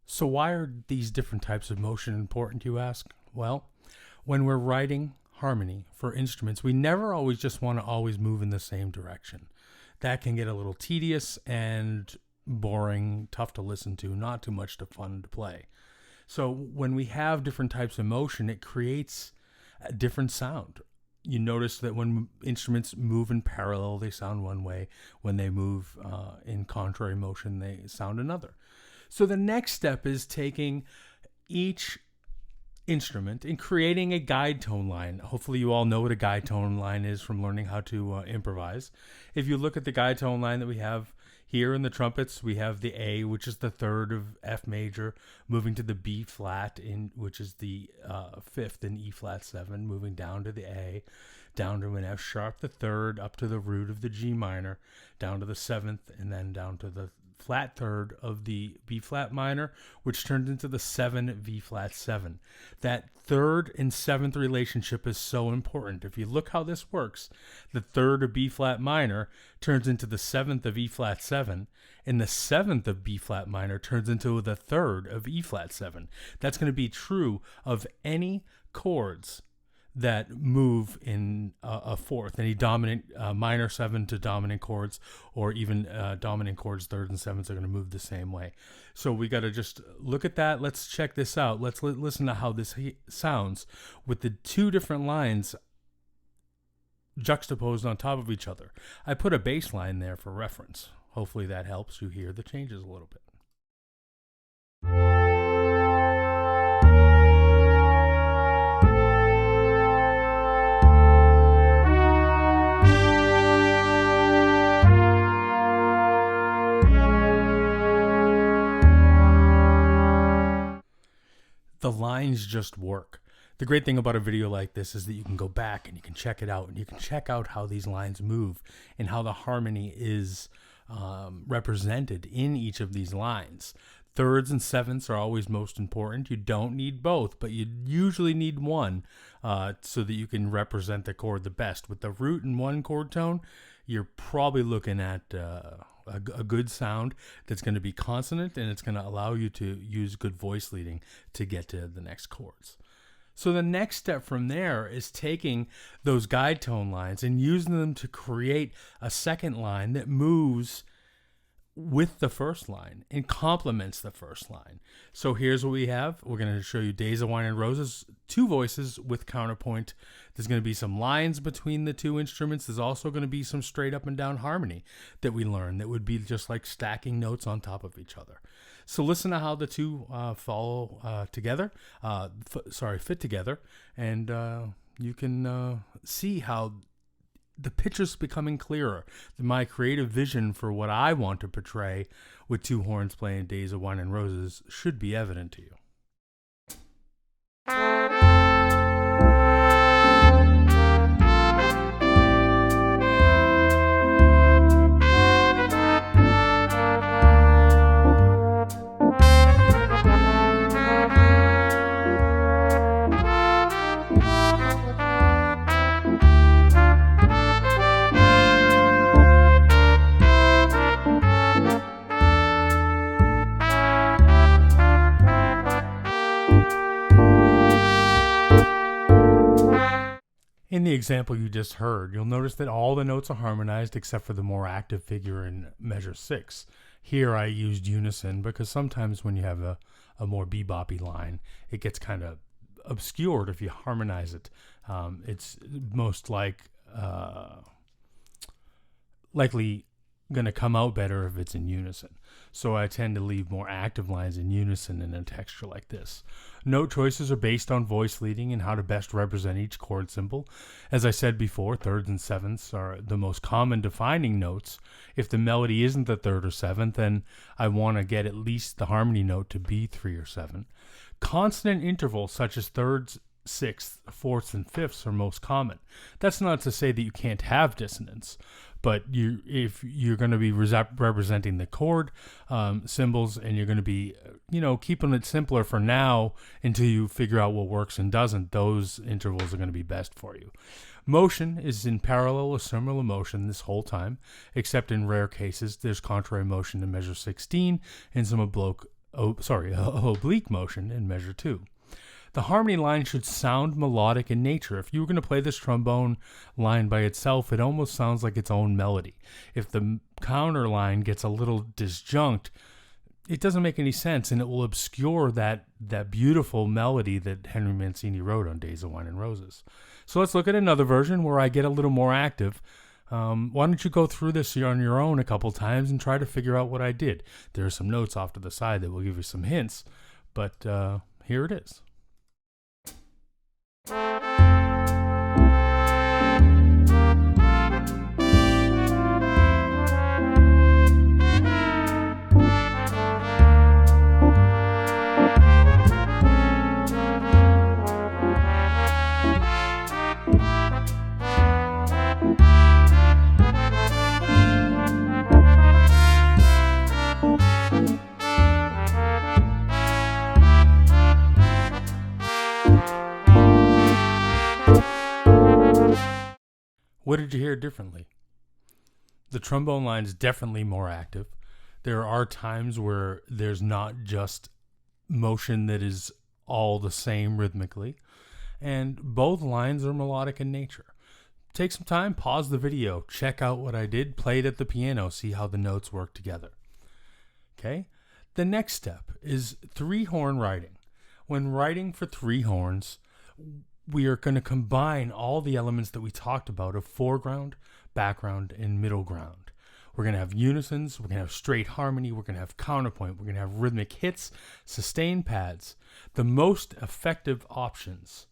So why are these different types of motion important, you ask? Well, when we're writing harmony for instruments, we never always just want to always move in the same direction. That can get a little tedious and boring, tough to listen to, not too much fun to play. So when we have different types of motion, it creates a different sound. You notice that when instruments move in parallel, they sound one way. When they move in contrary motion, they sound another. So the next step is taking each instrument and creating a guide tone line. Hopefully you all know what a guide tone line is from learning how to improvise. If you look at the guide tone line that we have here in the trumpets, we have the A, which is the third of F major, moving to the B flat, which is the fifth in E flat 7, moving down to the A, down to an F sharp, the third, up to the root of the G minor, down to the seventh, and then down to the flat third of the B flat minor, which turns into the 7 V flat 7. That third and seventh relationship is so important. If you look how this works, the third of B flat minor turns into the seventh of E flat 7, and the seventh of B flat minor turns into the third of E flat 7. That's going to be true of any chords that move in a fourth, any dominant minor 7 to dominant chords, or even dominant chords, thirds and sevenths, are going to move the same way. So we got to just look at that. Let's check this out. Let's listen to how this sounds with the two different lines juxtaposed on top of each other. I put a bass line there for reference. Hopefully that helps you hear the changes a little bit. lines just work. The great thing about a video like this is that you can go back and you can check it out, and you can check out how these lines move and how the harmony is represented in each of these lines. Thirds and sevenths are always most important. You don't need both, but you usually need one so that you can represent the chord the best. With the root and one chord tone, you're probably looking at a good sound that's going to be consonant, and it's going to allow you to use good voice leading to get to the next chords. So the next step from there is taking those guide tone lines and using them to create a second line that moves with the first line and complements the first line. So here's what we have. We're going to show you Days of Wine and Roses, two voices with counterpoint. There's going to be some lines between the two instruments. There's also going to be some straight up and down harmony that we learn that would be just like stacking notes on top of each other. So listen to how the two fit together, and you can see how the picture's becoming clearer. My creative vision for what I want to portray with two horns playing Days of Wine and Roses should be evident to you. In the example you just heard, you'll notice that all the notes are harmonized except for the more active figure in measure 6. Here I used unison because sometimes when you have a more beboppy line, it gets kind of obscured if you harmonize it. It's most likely going to come out better if it's in unison. So I tend to leave more active lines in unison in a texture like this. Note choices are based on voice leading and how to best represent each chord symbol. As I said before, thirds and sevenths are the most common defining notes. If the melody isn't the third or seventh, then I want to get at least the harmony note to be 3 or 7. Consonant intervals such as thirds, sixths, fourths, and fifths are most common. That's not to say that you can't have dissonance, but if you're going to be representing the chord symbols, and you're going to be, keeping it simpler for now until you figure out what works and doesn't, those intervals are going to be best for you. Motion is in parallel or similar motion this whole time, except in rare cases there's contrary motion in measure 16 and some oblique motion in measure 2. The harmony line should sound melodic in nature. If you were going to play this trombone line by itself, it almost sounds like its own melody. If the counter line gets a little disjunct, it doesn't make any sense, and it will obscure that beautiful melody that Henry Mancini wrote on Days of Wine and Roses. So let's look at another version where I get a little more active. Why don't you go through this on your own a couple times and try to figure out what I did. There are some notes off to the side that will give you some hints, but here it is. What did you hear differently? The trombone line is definitely more active. There are times where there's not just motion that is all the same rhythmically, and both lines are melodic in nature. Take some time, pause the video, check out what I did, play it at the piano, see how the notes work together. Okay? The next step is 3-horn writing. When writing for 3 horns, we are going to combine all the elements that we talked about of foreground, background, and middle ground. We're going to have unisons, we're going to have straight harmony, we're going to have counterpoint, we're going to have rhythmic hits, sustain pads. The most effective options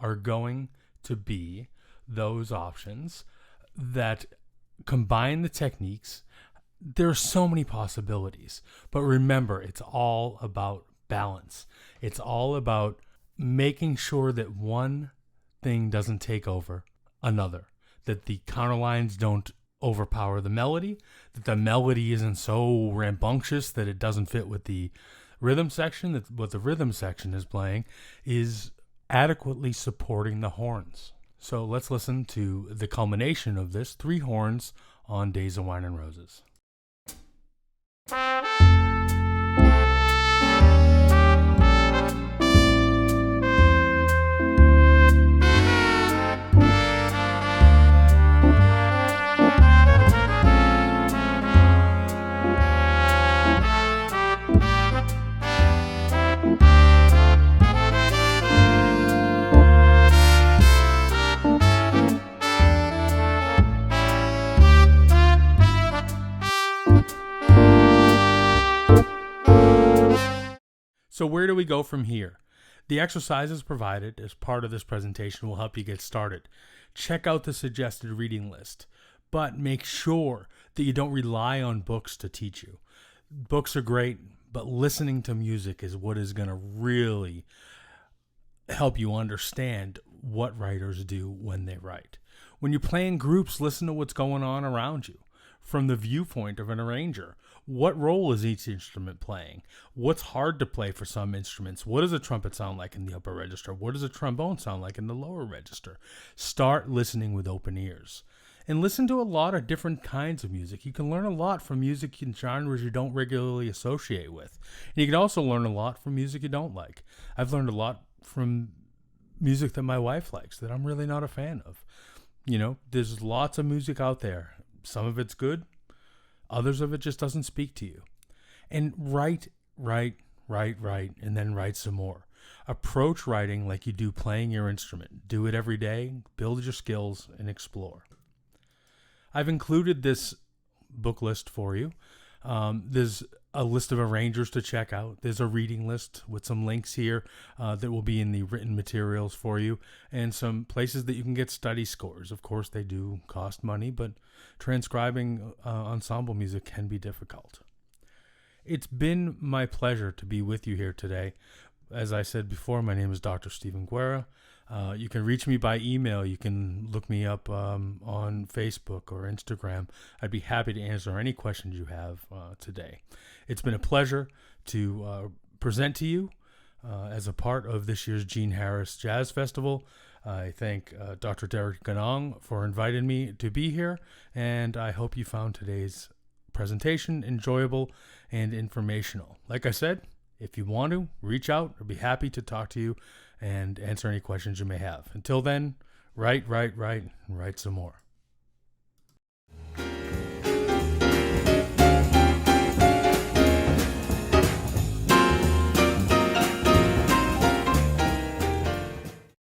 are going to be those options that combine the techniques. There are so many possibilities, but remember, it's all about balance. It's all about making sure that one thing doesn't take over another, that the counterlines don't overpower the melody, that the melody isn't so rambunctious that it doesn't fit with the rhythm section, that what the rhythm section is playing is adequately supporting the horns. So let's listen to the culmination of this, 3 horns on Days of Wine and Roses. So where do we go from here? The exercises provided as part of this presentation will help you get started. Check out the suggested reading list, but make sure that you don't rely on books to teach you. Books are great, but listening to music is what is going to really help you understand what writers do when they write. When you play in groups, listen to what's going on around you from the viewpoint of an arranger. What role is each instrument playing? What's hard to play for some instruments? What does a trumpet sound like in the upper register? What does a trombone sound like in the lower register? Start listening with open ears. And listen to a lot of different kinds of music. You can learn a lot from music in genres you don't regularly associate with. And you can also learn a lot from music you don't like. I've learned a lot from music that my wife likes that I'm really not a fan of. You know, there's lots of music out there. Some of it's good. Others of it just doesn't speak to you. And write, and then write some more. Approach writing like you do playing your instrument. Do it every day, build your skills, and explore. I've included this book list for you. There's a list of arrangers to check out. There's a reading list with some links here that will be in the written materials for you, and some places that you can get study scores. Of course, they do cost money, but transcribing ensemble music can be difficult. It's been my pleasure to be with you here today. As I said before, my name is Dr. Stephen Guerra. You can reach me by email. You can look me up on Facebook or Instagram. I'd be happy to answer any questions you have today. It's been a pleasure to present to you as a part of this year's Gene Harris Jazz Festival. I thank Dr. Derek Ganong for inviting me to be here, and I hope you found today's presentation enjoyable and informational. Like I said, if you want to, reach out. I'd be happy to talk to you and answer any questions you may have. Until then, write some more.